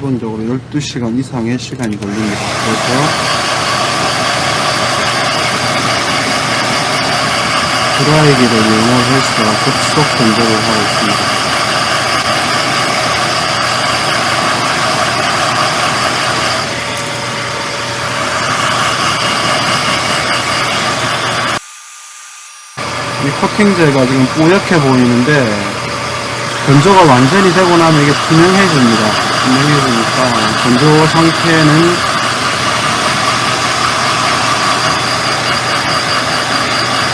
기본적으로 12시간 이상의 시간이 걸립니다. 그래서 드라이기를 이용해서 급속 건조를 하고 있습니다. 이 코팅제가 지금 뽀얗게 보이는데 건조가 완전히 되고 나면 이게 투명해집니다. 투명해지니까 건조 상태는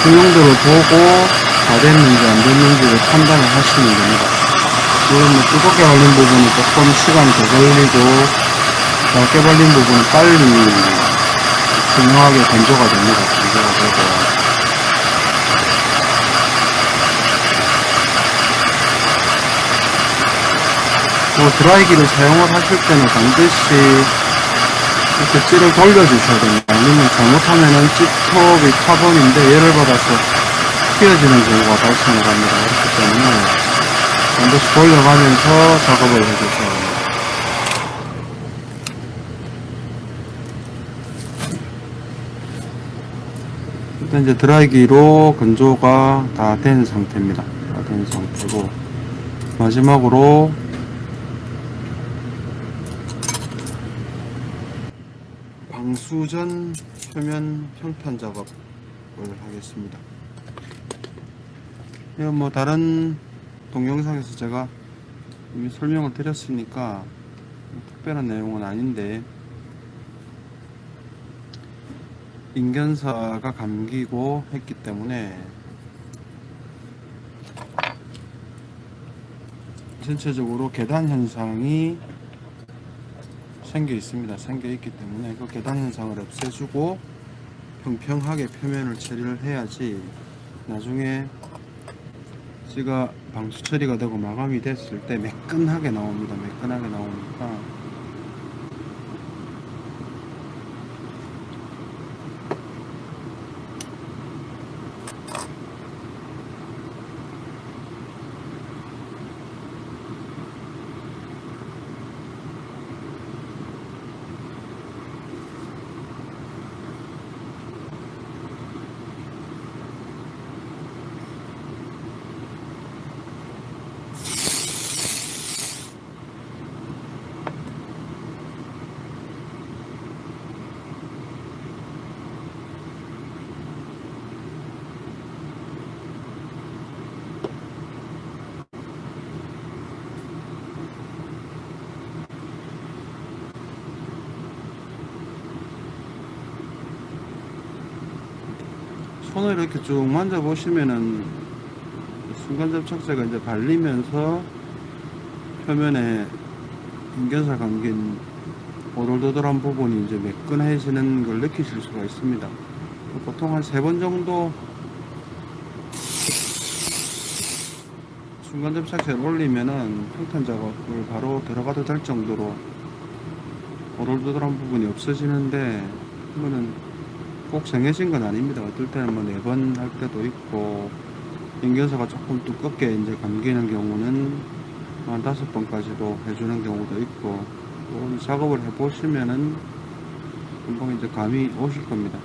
투명도를 보고 다 됐는지 안 됐는지를 판단을 하시면 됩니다. 지금 뭐 두껍게 발린 부분은 조금 시간이 더 걸리고 얇게 발린 부분은 빨리 투명하게 건조가 됩니다. 건조가 되고 드라이기를 사용을 하실 때는 반드시 이렇게 찌를 돌려주셔야 됩니다. 아니면 잘못하면은 찌톱이 카본인데 열을 받아서 휘어지는 경우가 발생을 합니다. 그렇기 때문에 반드시 돌려가면서 작업을 해주셔야 됩니다. 일단 이제 드라이기로 건조가 다 된 상태입니다. 다 된 상태고 마지막으로 방수전 표면 평탄 작업을 하겠습니다. 이건 뭐 다른 동영상에서 제가 이미 설명을 드렸으니까 특별한 내용은 아닌데 인견사가 감기고 했기 때문에 전체적으로 계단 현상이 생겨 있습니다. 생겨 있기 때문에 그 계단 현상을 없애주고 평평하게 표면을 처리를 해야지 나중에 찌가 방수 처리가 되고 마감이 됐을 때 매끈하게 나옵니다. 매끈하게 나오니까 손을 이렇게 쭉 만져보시면은 순간 접착제가 이제 발리면서 표면에 인견사 감긴 오돌도돌한 부분이 이제 매끈해지는 걸 느끼실 수가 있습니다. 보통 한 3번 정도 순간 접착제를 올리면은 평탄 작업을 바로 들어가도 될 정도로 오돌도돌한 부분이 없어지는데 이거는 꼭 정해진 건 아닙니다. 어떨 때는 뭐 4번 할 때도 있고 인견사가 조금 두껍게 이제 감기는 경우는 한 5번까지도 해주는 경우도 있고 작업을 해보시면은 금방 이제 감이 오실 겁니다.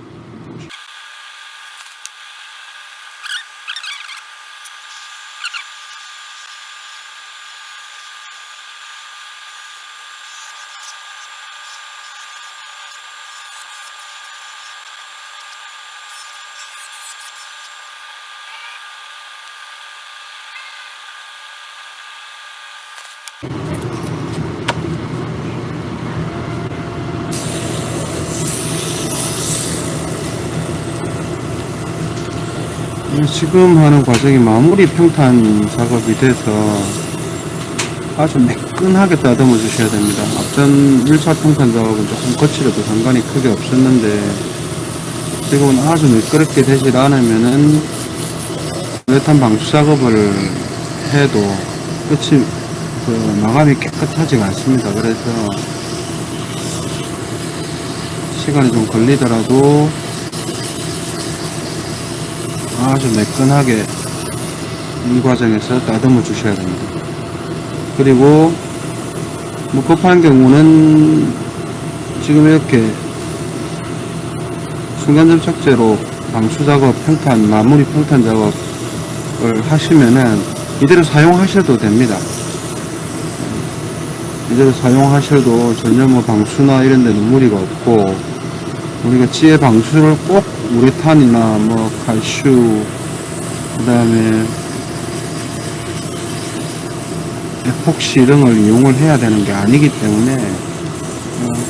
지금 하는 과정이 마무리 평탄 작업이 돼서 아주 매끈하게 다듬어 주셔야 됩니다. 앞전 1차 평탄 작업은 조금 거칠어도 상관이 크게 없었는데 지금은 아주 매끄럽게 되질 않으면은 뚜렷한 방수 작업을 해도 끝이 마감이 깨끗하지가 않습니다. 그래서 시간이 좀 걸리더라도 아주 매끈하게 이 과정에서 다듬어 주셔야 됩니다. 그리고 뭐 급한 경우는 지금 이렇게 순간접착제로 방수 작업, 평탄, 마무리 평탄 작업을 하시면은 이대로 사용하셔도 됩니다. 이대로 사용하셔도 전혀 뭐 방수나 이런 데는 무리가 없고, 우리가 지혜 방수를 꼭 우레탄이나 뭐 칼슘, 그 다음에 에폭시 등을 이용을 해야 되는 게 아니기 때문에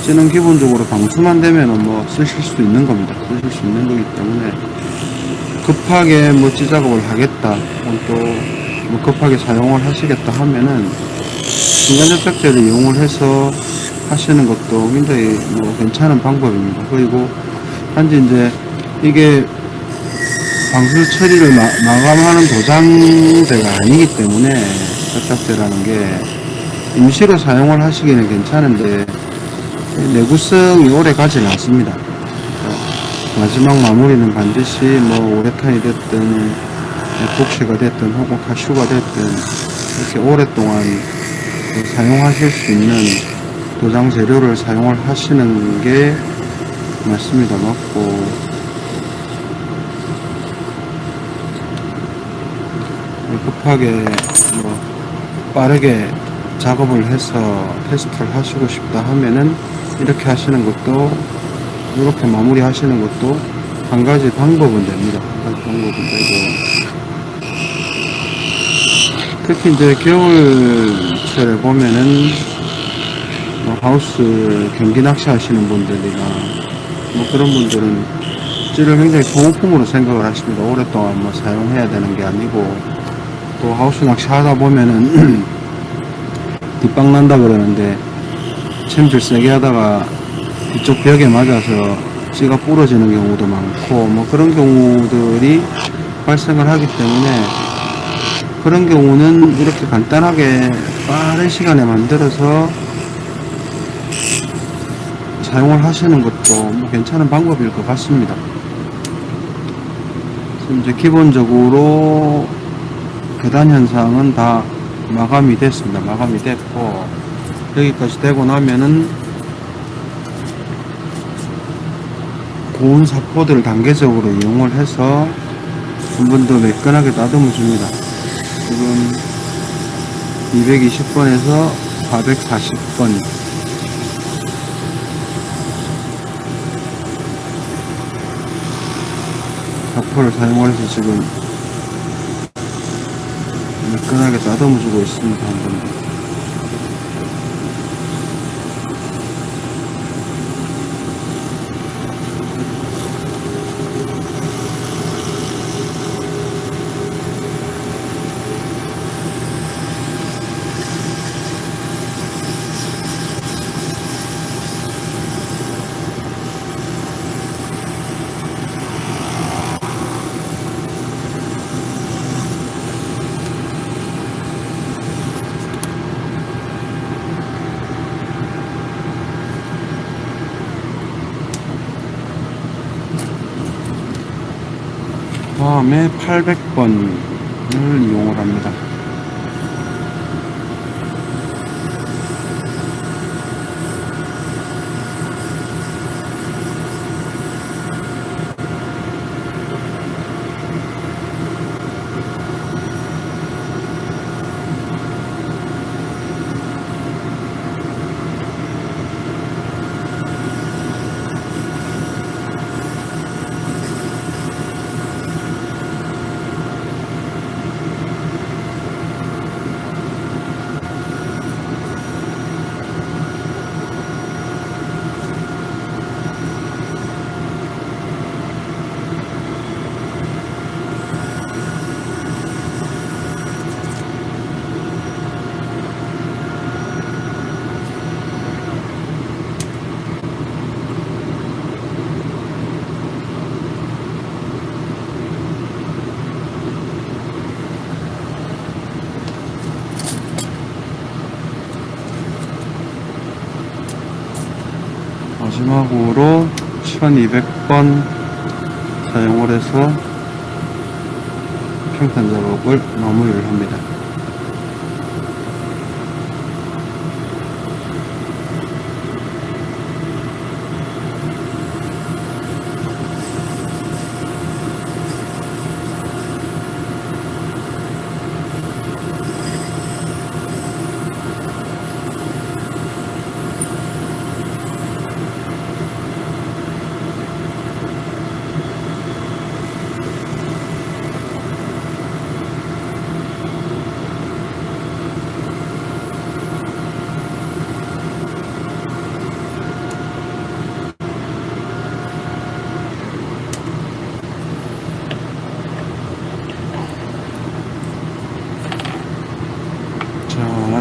찌는 기본적으로 방수만 되면은 뭐 쓰실 수 있는 겁니다. 쓰실 수 있는 거기 때문에 급하게 뭐 찌 작업을 하겠다, 또 뭐 급하게 사용을 하시겠다 하면은 중간접착제를 이용을 해서 하시는 것도 굉장히 뭐 괜찮은 방법입니다. 그리고 단지 이제 이게 방수 처리를 마감하는 도장제가 아니기 때문에 접착제라는 게 임시로 사용을 하시기는 괜찮은데 내구성이 오래 가지는 않습니다. 마지막 마무리는 반드시 뭐 우레탄이 됐든 에폭시가 됐든 혹은 카슈가 됐든 이렇게 오랫동안 사용하실 수 있는 도장 재료를 사용을 하시는 게 맞습니다. 맞고, 급하게 뭐 빠르게 작업을 해서 테스트를 하시고 싶다 하면은 이렇게 하시는 것도, 이렇게 마무리 하시는 것도 한 가지 방법은 됩니다. 한 가지 방법은 되고, 특히 이제 겨울철에 보면은 뭐 하우스 경기 낚시 하시는 분들이나 뭐 그런 분들은 찌를 굉장히 소모품으로 생각을 하십니다. 오랫동안 뭐 사용해야 되는 게 아니고, 또 하우스 낚시 하다 보면은 뒷방 난다 그러는데 챔질 세게 하다가 뒤쪽 벽에 맞아서 찌가 부러지는 경우도 많고, 뭐 그런 경우들이 발생을 하기 때문에 그런 경우는 이렇게 간단하게 빠른 시간에 만들어서 사용을 하시는 것도 뭐 괜찮은 방법일 것 같습니다. 이제 기본적으로 계단 현상은 다 마감이 됐습니다. 마감이 됐고, 여기까지 되고 나면은 고운 사포들을 단계적으로 이용을 해서 한 번 더 매끈하게 다듬어 줍니다. 지금 220번에서 440번 사포를 사용을 해서 지금 매끈하게 다듬어 주고 있습니다. 한 번 더. 다음에 800번을 이용을 합니다. 마지막으로 1200번 사용을 해서 평탄 작업을 마무리를 합니다.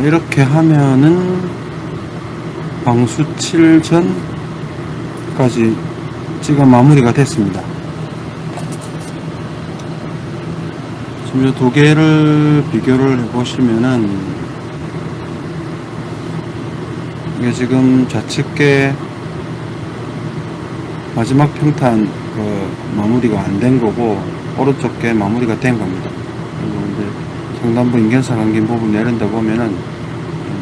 이렇게 하면은 방수칠 전까지 지금 마무리가 됐습니다. 지금 이 두 개를 비교를 해보시면은 이게 지금 좌측에 마지막 평탄 마무리가 안 된 거고 오른쪽 게 마무리가 된 겁니다. 그리고 이제 상단부 인견사 감긴 부분 내린다 보면은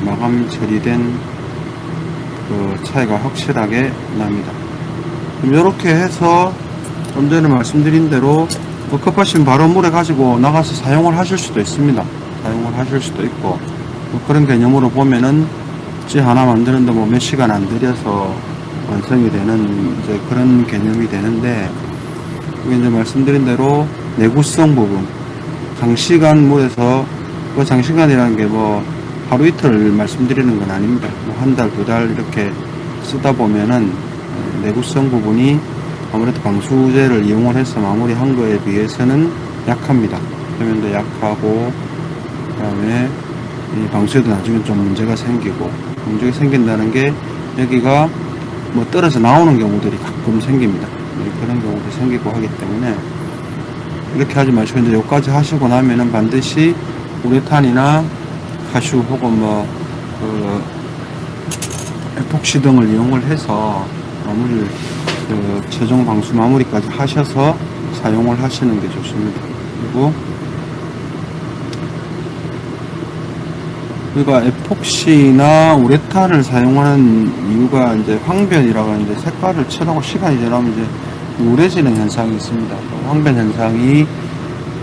마감 처리된 그 차이가 확실하게 납니다. 그럼 이렇게 해서 좀 전에 말씀드린 대로 급하시면 바로 물에 가지고 나가서 사용을 하실 수도 있습니다. 사용을 하실 수도 있고 그런 개념으로 보면은 찌 하나 만드는데 뭐 몇 시간 안 들여서 완성이 되는 이제 그런 개념이 되는데, 이게 이제 말씀드린 대로 내구성 부분, 장시간 물에서 그 장시간이라는 게 뭐 하루 이틀 말씀드리는 건 아닙니다. 뭐 한 달, 두 달 이렇게 쓰다 보면은 내구성 부분이 아무래도 방수제를 이용을 해서 마무리한 거에 비해서는 약합니다. 표면도 약하고, 그 다음에 이 방수에도 나중에 좀 문제가 생기고, 문제가 생긴다는 게 여기가 뭐 떨어져 나오는 경우들이 가끔 생깁니다. 그런 경우도 생기고 하기 때문에 이렇게 하지 마시고 이제 여기까지 하시고 나면은 반드시 우레탄이나 가슈 혹은 뭐 에폭시 등을 이용을 해서 마무리를 최종 방수 마무리까지 하셔서 사용을 하시는 게 좋습니다. 그리고 에폭시나 우레탄을 사용하는 이유가 이제 황변이라고 하는데, 색깔을 칠하고 시간이 지나면 이제 우레지는 현상이 있습니다. 황변 현상이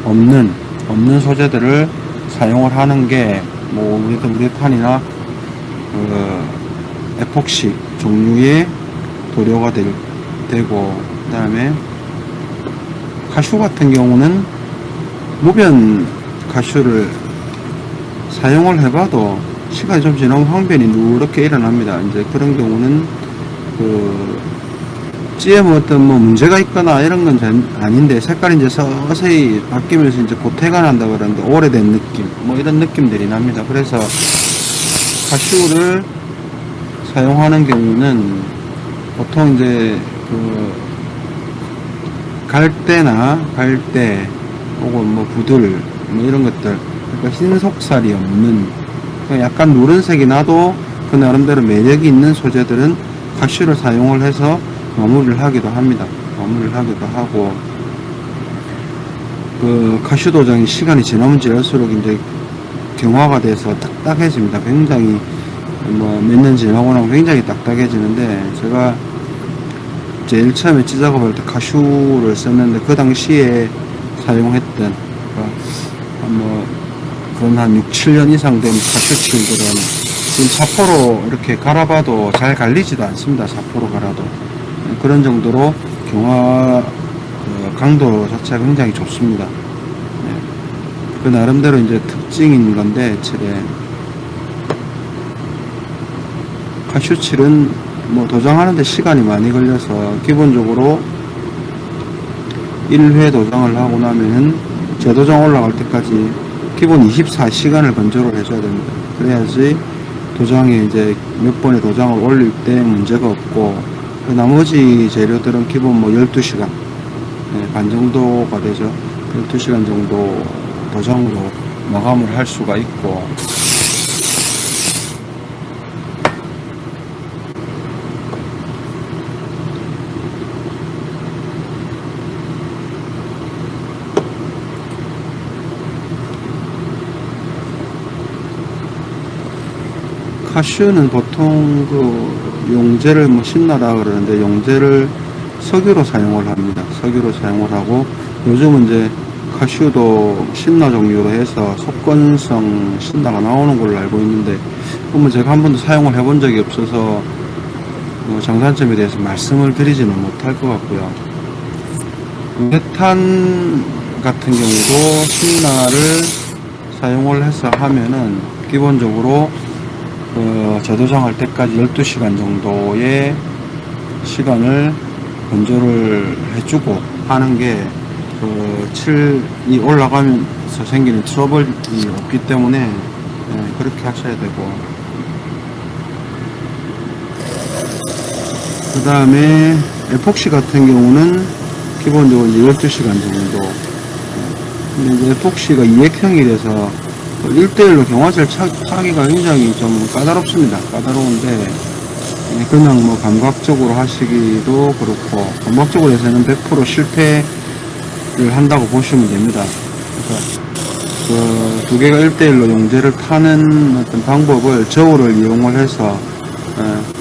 없는 소재들을 사용을 하는 게 뭐 우레탄이나 에폭시 종류의 도료가 되고, 그 다음에 가슈 같은 경우는 무변 가슈를 사용을 해봐도 시간이 좀 지나면 황변이 누렇게 일어납니다. 이제 그런 경우는 찌에 뭐 어떤 뭐 문제가 있거나 이런 건 아닌데, 색깔이 이제 서서히 바뀌면서 이제 고태가 난다 그러는데 오래된 느낌, 뭐 이런 느낌들이 납니다. 그래서 가슈를 사용하는 경우는 보통 이제 갈대 혹은 뭐 부들 뭐 이런 것들, 그러니까 흰 속살이 없는 약간 누런색이 나도 그 나름대로 매력이 있는 소재들은 가슈를 사용을 해서 마무리를 하기도 합니다. 마무리를 하기도 하고, 가슈 도장이 시간이 지나면 지날수록 이제 경화가 돼서 딱딱해집니다. 굉장히 몇 년 지나고 나면 굉장히 딱딱해지는데, 제가 제일 처음에 찌 작업할 때 가슈를 썼는데 그 당시에 사용했던 그건 한 6, 7년 이상 된 가슈칠들은 지금 사포로 이렇게 갈아봐도 잘 갈리지도 않습니다. 사포로 갈아도. 그런 정도로 경화 강도 자체가 굉장히 좋습니다. 그 나름대로 이제 특징인 건데, 가슈칠은 뭐 도장하는데 시간이 많이 걸려서 기본적으로 1회 도장을 하고 나면은 재도장 올라갈 때까지 기본 24시간을 건조를 해줘야 됩니다. 그래야지 도장에 이제 몇 번의 도장을 올릴 때 문제가 없고, 그 나머지 재료들은 기본 뭐 12시간 반 정도가 되죠. 12시간 정도 도장으로 마감을 할 수가 있고, 가슈는 보통 용재를 뭐 신나라 그러는데, 용재를 석유로 사용을 합니다. 석유로 사용을 하고, 요즘은 이제 가슈도 신나 종류로 해서 속건성 신나가 나오는 걸로 알고 있는데, 그러면 제가 한 번도 사용을 해본 적이 없어서 장단점에 대해서 말씀을 드리지는 못할 것 같고요. 메탄 같은 경우도 신나를 사용을 해서 하면은 기본적으로 재도장할 때까지 12시간 정도의 시간을 건조를 해주고 하는 게 칠이 올라가면서 생기는 트러블이 없기 때문에 그렇게 하셔야 되고, 그 다음에 에폭시 같은 경우는 기본적으로 이제 12시간 정도. 근데 이제 에폭시가 이액형이라서 1대1로 경화제를 차기가 굉장히 좀 까다롭습니다. 까다로운데, 그냥 뭐 감각적으로 하시기도 그렇고, 감각적으로 해서는 100% 실패를 한다고 보시면 됩니다. 그래서 그 두 개가 1대1로 용제를 타는 어떤 방법을 저울을 이용을 해서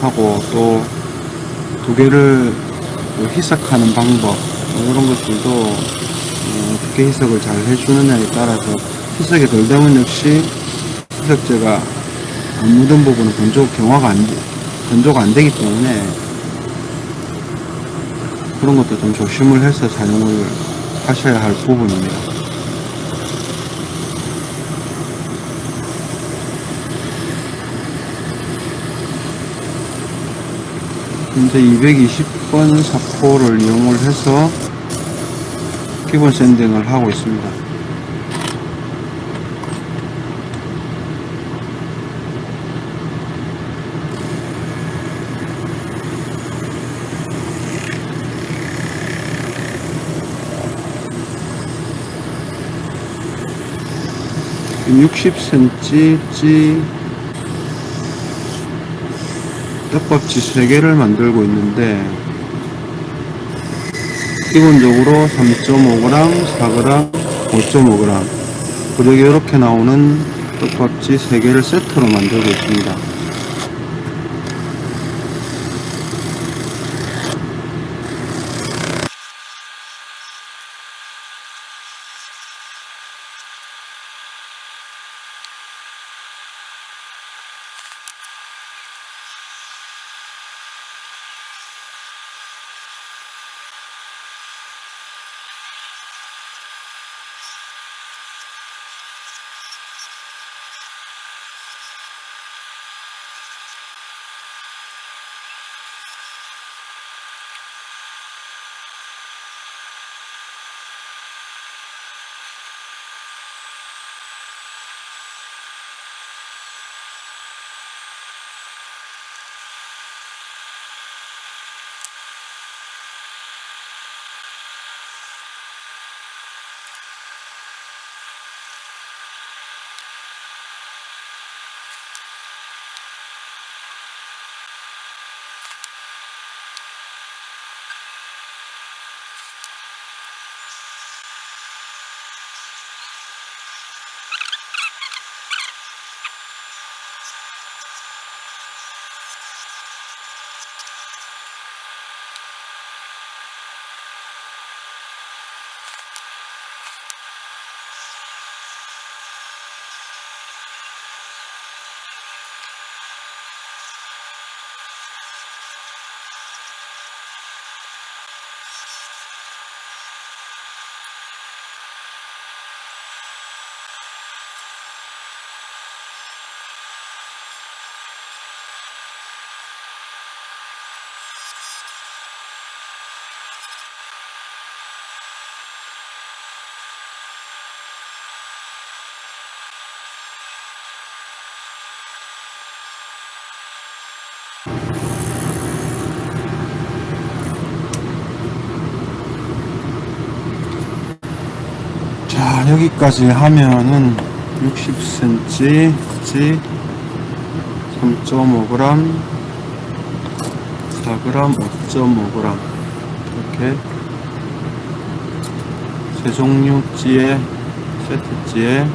하고, 또 두 개를 희석하는 방법, 이런 것들도 어떻게 희석을 잘 해주느냐에 따라서, 희석이 덜 되면 역시 희석제가 안 묻은 부분은 건조가 안 되기 때문에 그런 것도 좀 조심을 해서 사용을 하셔야 할 부분입니다. 현재 220번 사포를 이용을 해서 기본 샌딩을 하고 있습니다. 지금 60cm 떡밥지 3개를 만들고 있는데, 기본적으로 3.5g, 4g, 5.5g 그렇게 이렇게 나오는 떡밥지 3개를 세트로 만들고 있습니다. 자, 여기까지 하면은 60cm, 3.5g, 4g, 5.5g 이렇게 세 종류찌에 세트찌에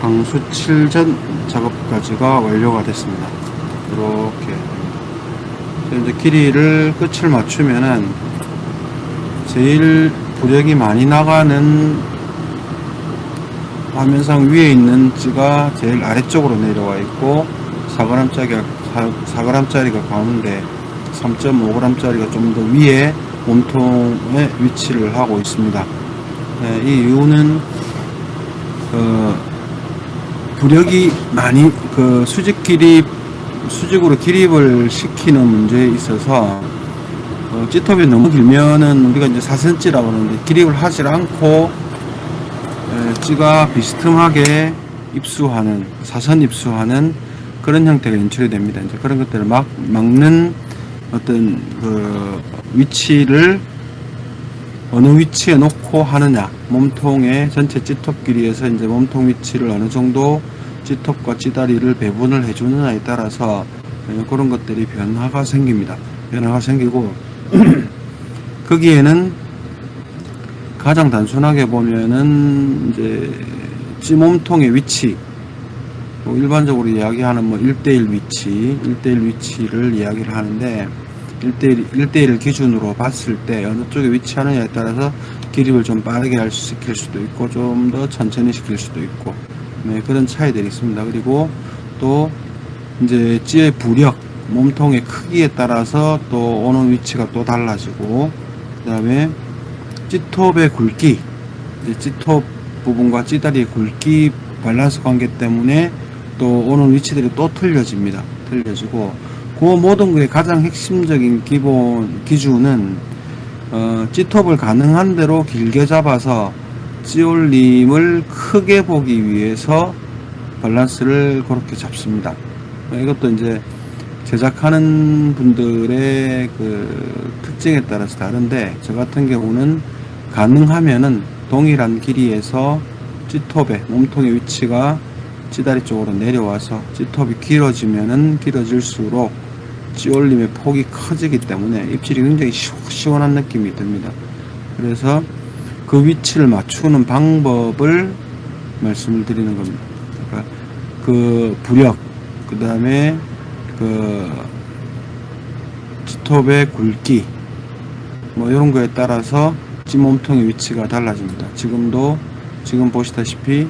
방수 7전 작업까지가 완료가 됐습니다. 이렇게 이제 길이를 끝을 맞추면은 제일 부력이 많이 나가는 화면상 위에 있는 찌가 제일 아래쪽으로 내려와 있고 4g짜리가 가운데 3.5g짜리가 좀 더 위에 몸통에 위치를 하고 있습니다. 이 이유는 부력이 많이 수직으로 기립을 시키는 문제에 있어서 찌톱이 너무 길면은 우리가 이제 4cm라고 하는데 기립을 하지 않고 찌가 비스듬하게 입수하는, 사선 입수하는 그런 형태가 연출이 됩니다. 이제 그런 것들을 막는 어떤 그 위치를 어느 위치에 놓고 하느냐, 몸통의 전체 찌톱 길이에서 이제 몸통 위치를 어느 정도 찌톱과 찌다리를 배분을 해주느냐에 따라서 그런 것들이 변화가 생깁니다. 변화가 생기고 거기에는 가장 단순하게 보면은 이제 찌몸통의 위치, 뭐 일반적으로 이야기하는 뭐 1대1 위치, 1대1 위치를 이야기를 하는데 1대1을 기준으로 봤을 때 어느 쪽에 위치하느냐에 따라서 기립을 좀 빠르게 시킬 수도 있고 좀 더 천천히 시킬 수도 있고 네, 그런 차이들이 있습니다. 그리고 또 이제 찌의 부력, 몸통의 크기에 따라서 또 오는 위치가 또 달라지고 그 다음에 찌톱의 굵기, 찌톱 부분과 찌다리의 굵기 밸런스 관계 때문에 또 오는 위치들이 또 틀려집니다. 틀려지고 그 모든 것의 가장 핵심적인 기준은 찌톱을 가능한 대로 길게 잡아서 찌올림을 크게 보기 위해서 밸런스를 그렇게 잡습니다. 이것도 이제 제작하는 분들의 그 특징에 따라서 다른데 저 같은 경우는 가능하면은 동일한 길이에서 찌톱의 몸통의 위치가 찌다리 쪽으로 내려와서 찌톱이 길어지면은 길어질수록 찌올림의 폭이 커지기 때문에 입질이 굉장히 시원한 느낌이 듭니다. 그래서 그 위치를 맞추는 방법을 말씀을 드리는 겁니다. 그러니까 그 부력, 그 다음에 그 찌톱의 굵기, 뭐 이런 거에 따라서 찌몸통의 위치가 달라집니다. 지금 보시다시피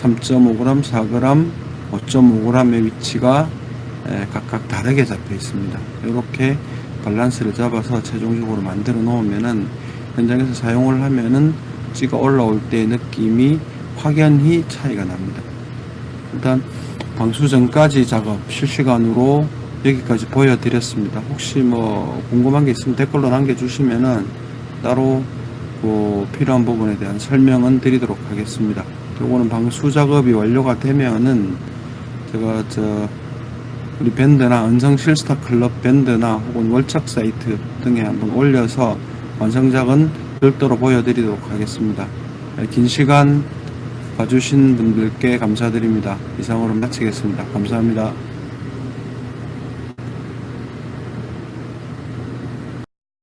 3.5g, 4g, 5.5g의 위치가 각각 다르게 잡혀 있습니다. 이렇게 밸런스를 잡아서 최종적으로 만들어 놓으면은 현장에서 사용을 하면은 찌가 올라올 때의 느낌이 확연히 차이가 납니다. 일단 방수 전까지 작업 실시간으로 여기까지 보여드렸습니다. 혹시 뭐 궁금한 게 있으면 댓글로 남겨주시면은 따로 그 필요한 부분에 대한 설명은 드리도록 하겠습니다. 요거는 방수 작업이 완료가 되면은 제가 우리 밴드나 은성 실스타 클럽 밴드나 혹은 월척 사이트 등에 한번 올려서 완성작은 별도로 보여드리도록 하겠습니다. 긴 시간 봐주신 분들께 감사드립니다. 이상으로 마치겠습니다. 감사합니다.